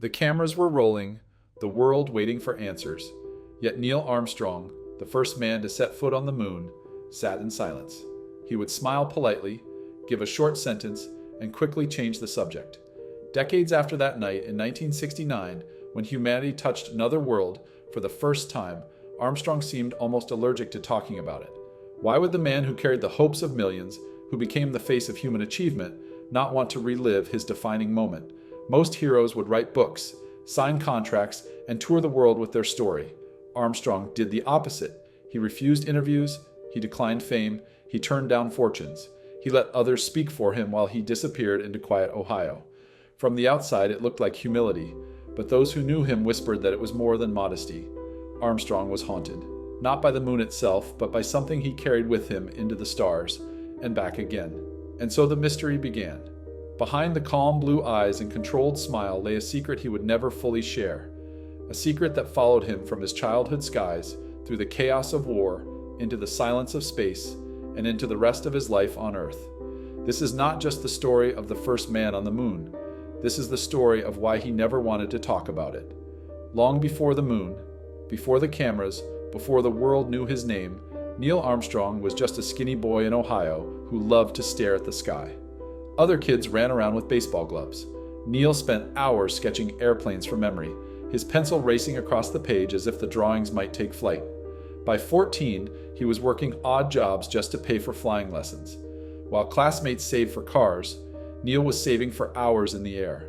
The cameras were rolling, the world waiting for answers. Yet Neil Armstrong, the first man to set foot on the moon, sat in silence. He would smile politely, give a short sentence, and quickly change the subject. Decades after that night in 1969, when humanity touched another world for the first time, Armstrong seemed almost allergic to talking about it. Why would the man who carried the hopes of millions, who became the face of human achievement, not want to relive his defining moment? Most heroes would write books, sign contracts, and tour the world with their story. Armstrong did the opposite. He refused interviews, he declined fame, he turned down fortunes. He let others speak for him while he disappeared into quiet Ohio. From the outside, it looked like humility, but those who knew him whispered that it was more than modesty. Armstrong was haunted, not by the moon itself, but by something he carried with him into the stars, and back again. And so the mystery began. Behind the calm blue eyes and controlled smile lay a secret he would never fully share, a secret that followed him from his childhood skies, through the chaos of war, into the silence of space, and into the rest of his life on Earth. This is not just the story of the first man on the moon. This is the story of why he never wanted to talk about it. Long before the moon, before the cameras, before the world knew his name, Neil Armstrong was just a skinny boy in Ohio who loved to stare at the sky. Other kids ran around with baseball gloves. Neil spent hours sketching airplanes from memory, his pencil racing across the page as if the drawings might take flight. By 14, he was working odd jobs just to pay for flying lessons. While classmates saved for cars, Neil was saving for hours in the air.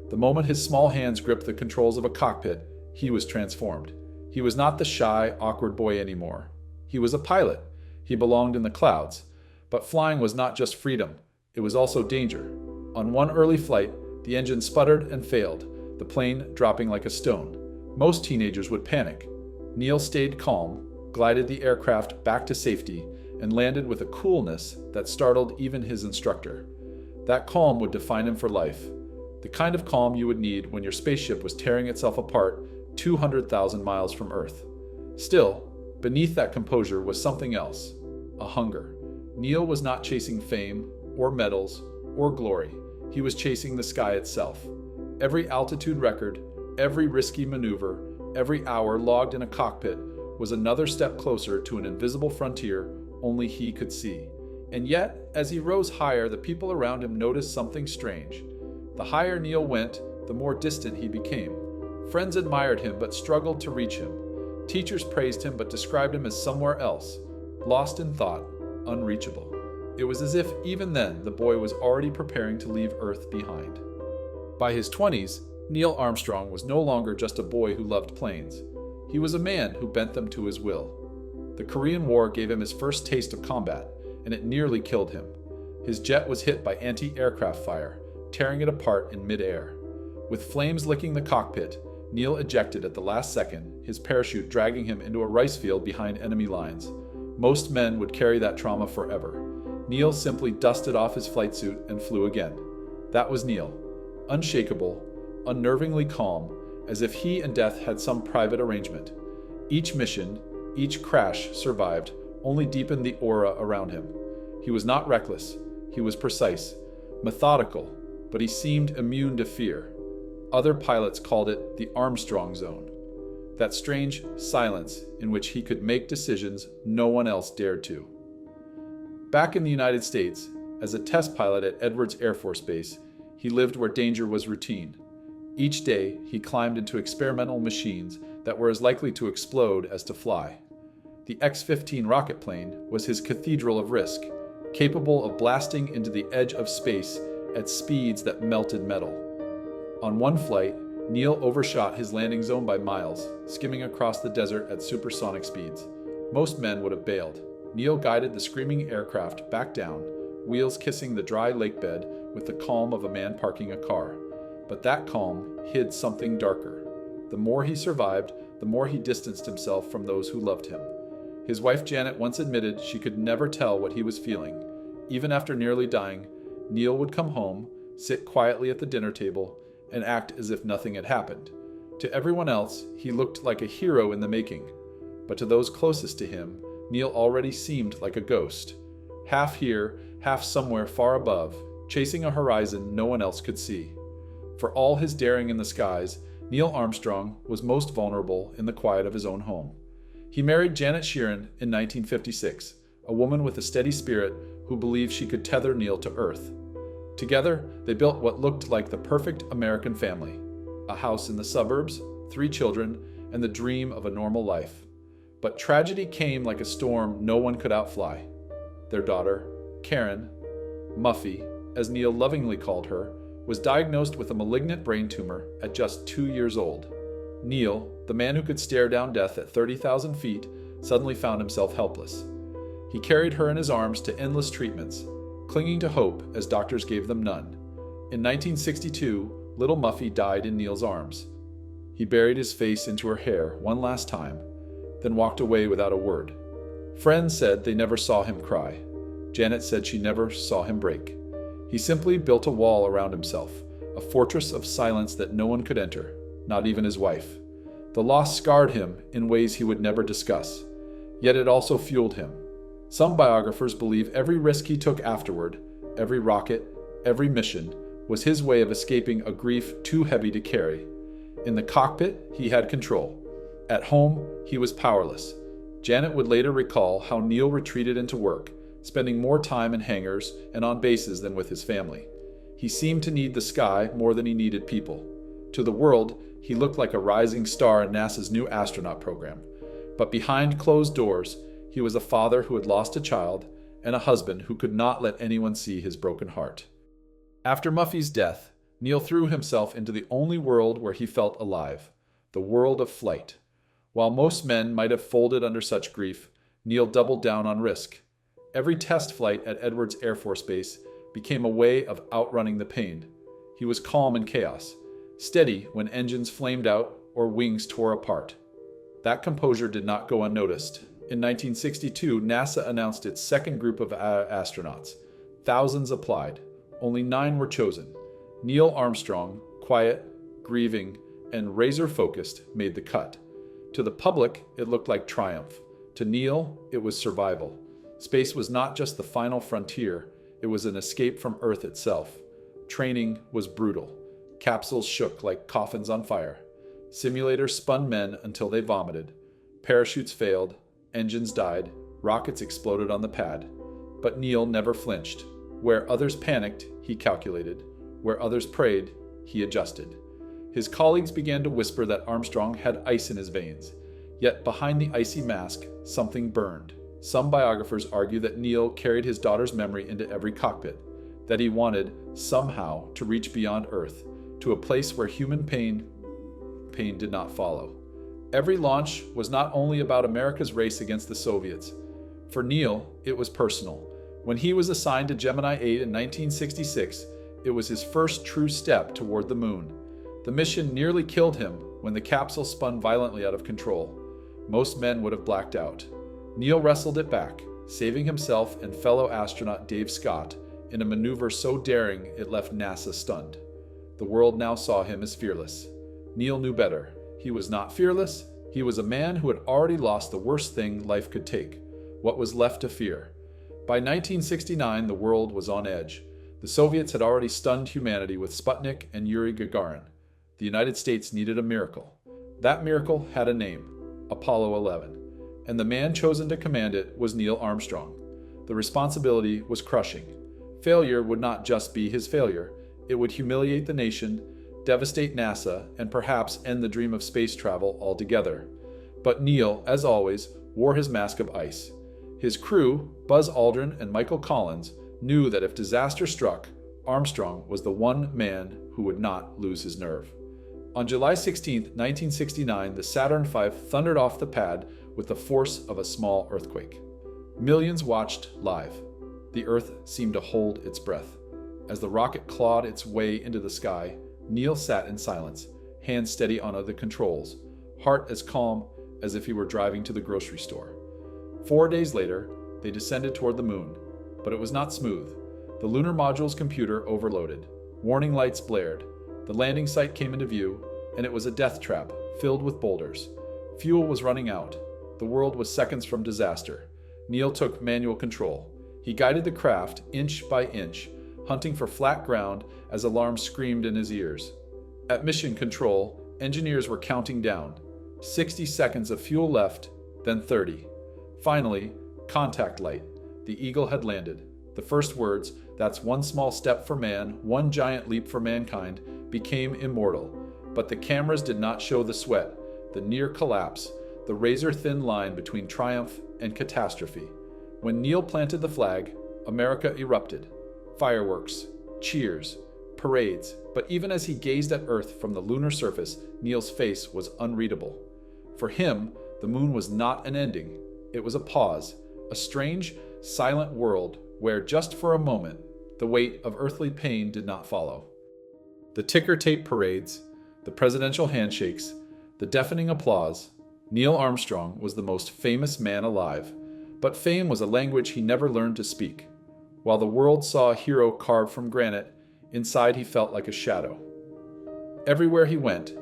The moment his small hands gripped the controls of a cockpit, he was transformed. He was not the shy, awkward boy anymore. He was a pilot. He belonged in the clouds. But flying was not just freedom. It was also danger. On one early flight, the engine sputtered and failed, the plane dropping like a stone. Most teenagers would panic. Neil stayed calm, glided the aircraft back to safety, and landed with a coolness that startled even his instructor. That calm would define him for life. The kind of calm you would need when your spaceship was tearing itself apart 200,000 miles from Earth. Still, beneath that composure was something else, a hunger. Neil was not chasing fame, or medals, or glory. He was chasing the sky itself. Every altitude record, every risky maneuver, every hour logged in a cockpit was another step closer to an invisible frontier only he could see. And yet, as he rose higher, the people around him noticed something strange. The higher Neil went, the more distant he became. Friends admired him but struggled to reach him. Teachers praised him but described him as somewhere else, lost in thought, unreachable. It was as if even then the boy was already preparing to leave Earth behind. By his 20s, Neil Armstrong was no longer just a boy who loved planes. He was a man who bent them to his will. The Korean War gave him his first taste of combat, and it nearly killed him. His jet was hit by anti-aircraft fire, tearing it apart in mid-air. With flames licking the cockpit, Neil ejected at the last second, his parachute dragging him into a rice field behind enemy lines. Most men would carry that trauma forever. Neil simply dusted off his flight suit and flew again. That was Neil, unshakable, unnervingly calm, as if he and death had some private arrangement. Each mission, each crash survived, only deepened the aura around him. He was not reckless, he was precise, methodical, but he seemed immune to fear. Other pilots called it the Armstrong zone, that strange silence in which he could make decisions no one else dared to. Back in the United States, as a test pilot at Edwards Air Force Base, he lived where danger was routine. Each day, he climbed into experimental machines that were as likely to explode as to fly. The X-15 rocket plane was his cathedral of risk, capable of blasting into the edge of space at speeds that melted metal. On one flight, Neil overshot his landing zone by miles, skimming across the desert at supersonic speeds. Most men would have bailed. Neil guided the screaming aircraft back down, wheels kissing the dry lake bed with the calm of a man parking a car. But that calm hid something darker. The more he survived, the more he distanced himself from those who loved him. His wife Janet once admitted she could never tell what he was feeling. Even after nearly dying, Neil would come home, sit quietly at the dinner table, and act as if nothing had happened. To everyone else, he looked like a hero in the making. But to those closest to him, Neil already seemed like a ghost. Half here, half somewhere far above, chasing a horizon no one else could see. For all his daring in the skies, Neil Armstrong was most vulnerable in the quiet of his own home. He married Janet Sheeran in 1956, a woman with a steady spirit who believed she could tether Neil to Earth. Together, they built what looked like the perfect American family: a house in the suburbs, 3 children, and the dream of a normal life. But tragedy came like a storm no one could outfly. Their daughter, Karen, Muffy, as Neil lovingly called her, was diagnosed with a malignant brain tumor at just 2 years old. Neil, the man who could stare down death at 30,000 feet, suddenly found himself helpless. He carried her in his arms to endless treatments, clinging to hope as doctors gave them none. In 1962, little Muffy died in Neil's arms. He buried his face into her hair one last time, then walked away without a word. Friends said they never saw him cry. Janet said she never saw him break. He simply built a wall around himself, a fortress of silence that no one could enter, not even his wife. The loss scarred him in ways he would never discuss, yet it also fueled him. Some biographers believe every risk he took afterward, every rocket, every mission, was his way of escaping a grief too heavy to carry. In the cockpit, he had control. At home, he was powerless. Janet would later recall how Neil retreated into work, spending more time in hangars and on bases than with his family. He seemed to need the sky more than he needed people. To the world, he looked like a rising star in NASA's new astronaut program. But behind closed doors, he was a father who had lost a child and a husband who could not let anyone see his broken heart. After Muffy's death, Neil threw himself into the only world where he felt alive, the world of flight. While most men might have folded under such grief, Neil doubled down on risk. Every test flight at Edwards Air Force Base became a way of outrunning the pain. He was calm in chaos, steady when engines flamed out or wings tore apart. That composure did not go unnoticed. In 1962, NASA announced its second group of astronauts. Thousands applied. Only 9 were chosen. Neil Armstrong, quiet, grieving, and razor-focused, made the cut. To the public, it looked like triumph. To Neil, it was survival. Space was not just the final frontier, it was an escape from Earth itself. Training was brutal. Capsules shook like coffins on fire. Simulators spun men until they vomited. Parachutes failed, engines died, rockets exploded on the pad. But Neil never flinched. Where others panicked, he calculated. Where others prayed, he adjusted. His colleagues began to whisper that Armstrong had ice in his veins. Yet behind the icy mask, something burned. Some biographers argue that Neil carried his daughter's memory into every cockpit, that he wanted, somehow, to reach beyond Earth, to a place where human pain did not follow. Every launch was not only about America's race against the Soviets. For Neil, it was personal. When he was assigned to Gemini 8 in 1966, it was his first true step toward the moon. The mission nearly killed him when the capsule spun violently out of control. Most men would have blacked out. Neil wrestled it back, saving himself and fellow astronaut Dave Scott in a maneuver so daring it left NASA stunned. The world now saw him as fearless. Neil knew better. He was not fearless. He was a man who had already lost the worst thing life could take, what was left to fear. By 1969, the world was on edge. The Soviets had already stunned humanity with Sputnik and Yuri Gagarin. The United States needed a miracle. That miracle had a name, Apollo 11, and the man chosen to command it was Neil Armstrong. The responsibility was crushing. Failure would not just be his failure. It would humiliate the nation, devastate NASA, and perhaps end the dream of space travel altogether. But Neil, as always, wore his mask of ice. His crew, Buzz Aldrin and Michael Collins, knew that if disaster struck, Armstrong was the one man who would not lose his nerve. On July 16, 1969, the Saturn V thundered off the pad with the force of a small earthquake. Millions watched live. The Earth seemed to hold its breath. As the rocket clawed its way into the sky, Neil sat in silence, hands steady on the controls, heart as calm as if he were driving to the grocery store. 4 days later, they descended toward the moon, but it was not smooth. The lunar module's computer overloaded. Warning lights blared. The landing site came into view, and it was a death trap filled with boulders. Fuel was running out. The world was seconds from disaster. Neil took manual control. He guided the craft inch by inch, hunting for flat ground as alarms screamed in his ears. At mission control, engineers were counting down. 60 seconds of fuel left, then 30. Finally, contact light. The Eagle had landed. The first words, "That's one small step for man, one giant leap for mankind," became immortal. But the cameras did not show the sweat, the near collapse, the razor-thin line between triumph and catastrophe. When Neil planted the flag, America erupted. Fireworks, cheers, parades, but even as he gazed at Earth from the lunar surface, Neil's face was unreadable. For him, the moon was not an ending. It was a pause, a strange, silent world where, just for a moment, the weight of earthly pain did not follow. The ticker tape parades, the presidential handshakes, the deafening applause. Neil Armstrong was the most famous man alive, but fame was a language he never learned to speak. While the world saw a hero carved from granite, inside he felt like a shadow. Everywhere he went,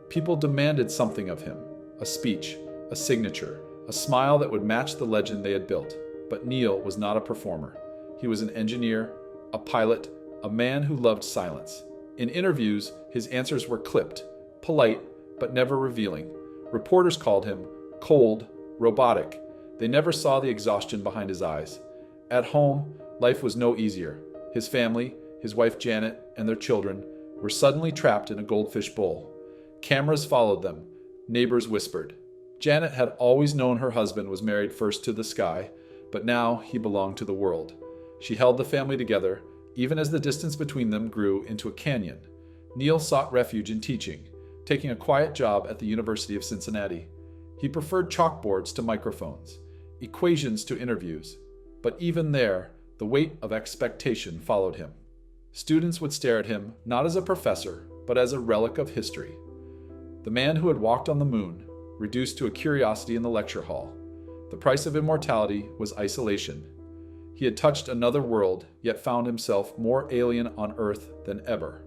people demanded something of him, a speech, a signature, a smile that would match the legend they had built. But Neil was not a performer. He was an engineer, a pilot, a man who loved silence. In interviews, his answers were clipped, polite, but never revealing. Reporters called him cold, robotic. They never saw the exhaustion behind his eyes. At home, life was no easier. His family, his wife Janet, and their children were suddenly trapped in a goldfish bowl. Cameras followed them. Neighbors whispered. Janet had always known her husband was married first to the sky, but now he belonged to the world. She held the family together, even as the distance between them grew into a canyon. Neil sought refuge in teaching, taking a quiet job at the University of Cincinnati. He preferred chalkboards to microphones, equations to interviews. But even there, the weight of expectation followed him. Students would stare at him not as a professor, but as a relic of history. The man who had walked on the moon, reduced to a curiosity in the lecture hall. The price of immortality was isolation. He had touched another world, yet found himself more alien on Earth than ever.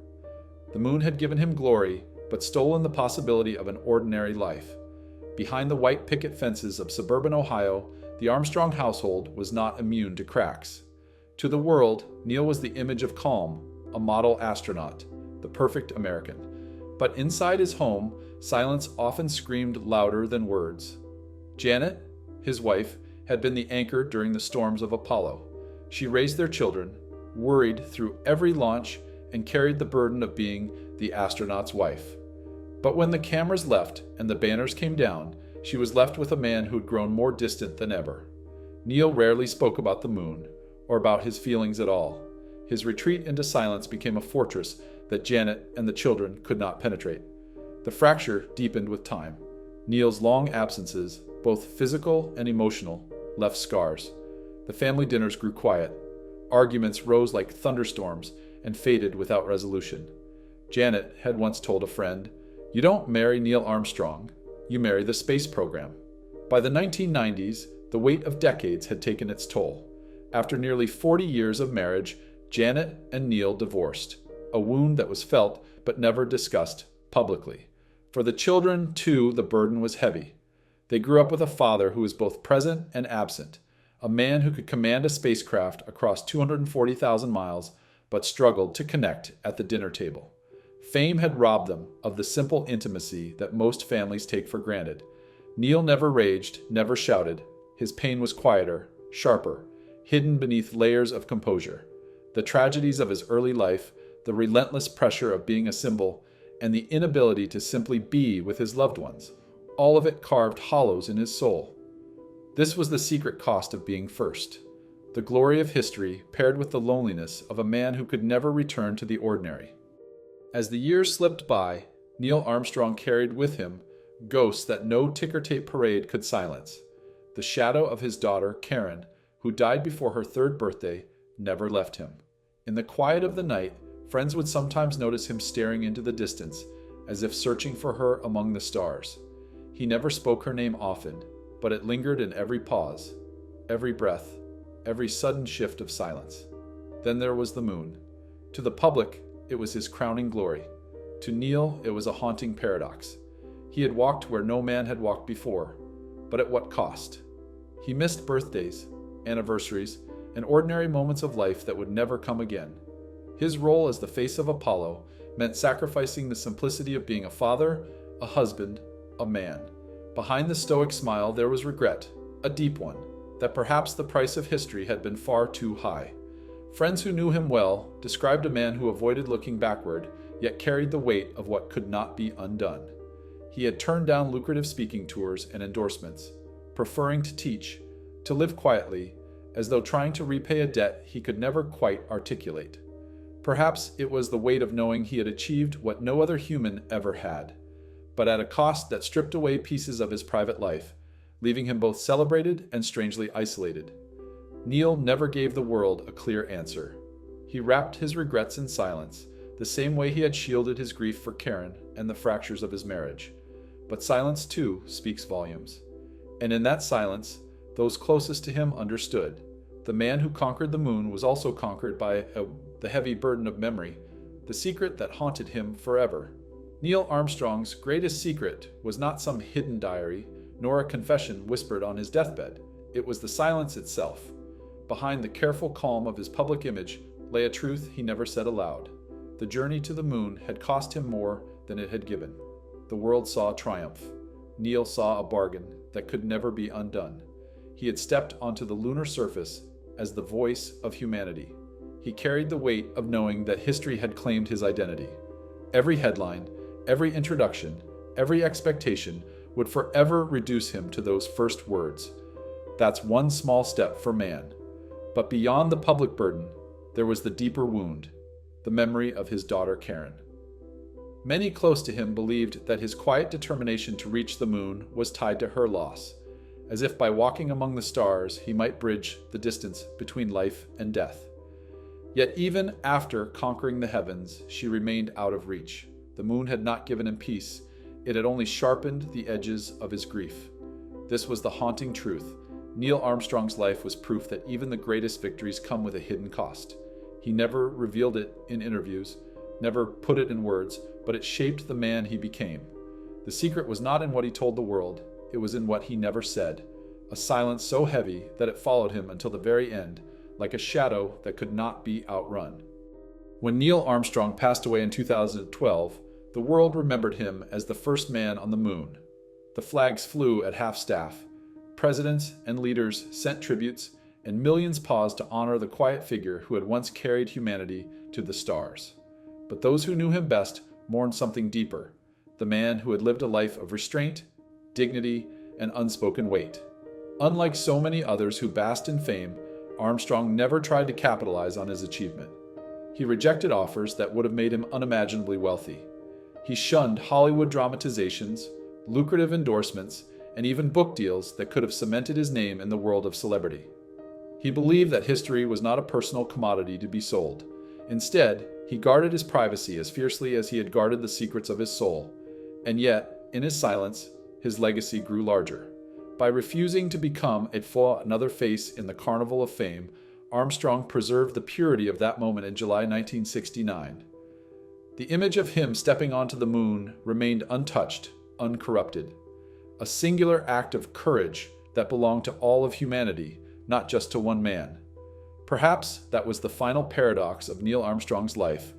The moon had given him glory, but stolen the possibility of an ordinary life. Behind the white picket fences of suburban Ohio, the Armstrong household was not immune to cracks. To the world, Neil was the image of calm, a model astronaut, the perfect American. But inside his home, silence often screamed louder than words. Janet, his wife, had been the anchor during the storms of Apollo. She raised their children, worried through every launch, and carried the burden of being the astronaut's wife. But when the cameras left and the banners came down, she was left with a man who had grown more distant than ever. Neil rarely spoke about the moon, or about his feelings at all. His retreat into silence became a fortress that Janet and the children could not penetrate. The fracture deepened with time. Neil's long absences, both physical and emotional, left scars. The family dinners grew quiet. Arguments rose like thunderstorms and faded without resolution. Janet had once told a friend, "You don't marry Neil Armstrong, you marry the space program." By the 1990s, the weight of decades had taken its toll. After nearly 40 years of marriage, Janet and Neil divorced, a wound that was felt but never discussed publicly. For the children, too, the burden was heavy. They grew up with a father who was both present and absent, a man who could command a spacecraft across 240,000 miles, but struggled to connect at the dinner table. Fame had robbed them of the simple intimacy that most families take for granted. Neil never raged, never shouted. His pain was quieter, sharper, hidden beneath layers of composure. The tragedies of his early life, the relentless pressure of being a symbol, and the inability to simply be with his loved ones, all of it carved hollows in his soul. This was the secret cost of being first. The glory of history paired with the loneliness of a man who could never return to the ordinary. As the years slipped by, Neil Armstrong carried with him ghosts that no ticker tape parade could silence. The shadow of his daughter, Karen, who died before her 3rd birthday, never left him. In the quiet of the night, friends would sometimes notice him staring into the distance, as if searching for her among the stars. He never spoke her name often, but it lingered in every pause, every breath, every sudden shift of silence. Then there was the moon. To the public, it was his crowning glory. To Neil, it was a haunting paradox. He had walked where no man had walked before, but at what cost? He missed birthdays, anniversaries, and ordinary moments of life that would never come again. His role as the face of Apollo meant sacrificing the simplicity of being a father, a husband, a man. Behind the stoic smile there was regret, a deep one, that perhaps the price of history had been far too high. Friends who knew him well described a man who avoided looking backward, yet carried the weight of what could not be undone. He had turned down lucrative speaking tours and endorsements, preferring to teach, to live quietly, as though trying to repay a debt he could never quite articulate. Perhaps it was the weight of knowing he had achieved what no other human ever had, but at a cost that stripped away pieces of his private life, leaving him both celebrated and strangely isolated. Neil never gave the world a clear answer. He wrapped his regrets in silence, the same way he had shielded his grief for Karen and the fractures of his marriage. But silence, too, speaks volumes. And in that silence, those closest to him understood. The man who conquered the moon was also conquered by the heavy burden of memory, the secret that haunted him forever. Neil Armstrong's greatest secret was not some hidden diary, nor a confession whispered on his deathbed. It was the silence itself. Behind the careful calm of his public image lay a truth he never said aloud. The journey to the moon had cost him more than it had given. The world saw a triumph. Neil saw a bargain that could never be undone. He had stepped onto the lunar surface as the voice of humanity. He carried the weight of knowing that history had claimed his identity. Every headline, every introduction, every expectation would forever reduce him to those first words. That's one small step for man. But beyond the public burden, there was the deeper wound, the memory of his daughter Karen. Many close to him believed that his quiet determination to reach the moon was tied to her loss, as if by walking among the stars he might bridge the distance between life and death. Yet even after conquering the heavens, she remained out of reach. The moon had not given him peace, it had only sharpened the edges of his grief. This was the haunting truth. Neil Armstrong's life was proof that even the greatest victories come with a hidden cost. He never revealed it in interviews, never put it in words, but it shaped the man he became. The secret was not in what he told the world, it was in what he never said, a silence so heavy that it followed him until the very end, like a shadow that could not be outrun. When Neil Armstrong passed away in 2012, the world remembered him as the first man on the moon. The flags flew at half-staff. Presidents and leaders sent tributes, and millions paused to honor the quiet figure who had once carried humanity to the stars. But those who knew him best mourned something deeper, the man who had lived a life of restraint, dignity, and unspoken weight. Unlike so many others who basked in fame, Armstrong never tried to capitalize on his achievement. He rejected offers that would have made him unimaginably wealthy. He shunned Hollywood dramatizations, lucrative endorsements, and even book deals that could have cemented his name in the world of celebrity. He believed that history was not a personal commodity to be sold. Instead, he guarded his privacy as fiercely as he had guarded the secrets of his soul. And yet, in his silence, his legacy grew larger. By refusing to become another face in the carnival of fame, Armstrong preserved the purity of that moment in July 1969. The image of him stepping onto the moon remained untouched, uncorrupted. A singular act of courage that belonged to all of humanity, not just to one man. Perhaps that was the final paradox of Neil Armstrong's life,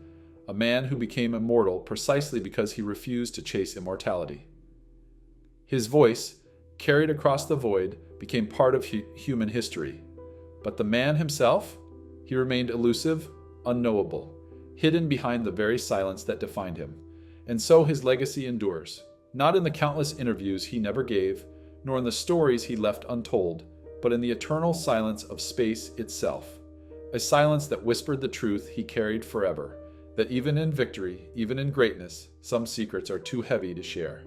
a man who became immortal precisely because he refused to chase immortality. His voice, carried across the void, became part of human history. But the man himself, he remained elusive, unknowable, hidden behind the very silence that defined him. And so his legacy endures, not in the countless interviews he never gave, nor in the stories he left untold, but in the eternal silence of space itself. A silence that whispered the truth he carried forever, that even in victory, even in greatness, some secrets are too heavy to share.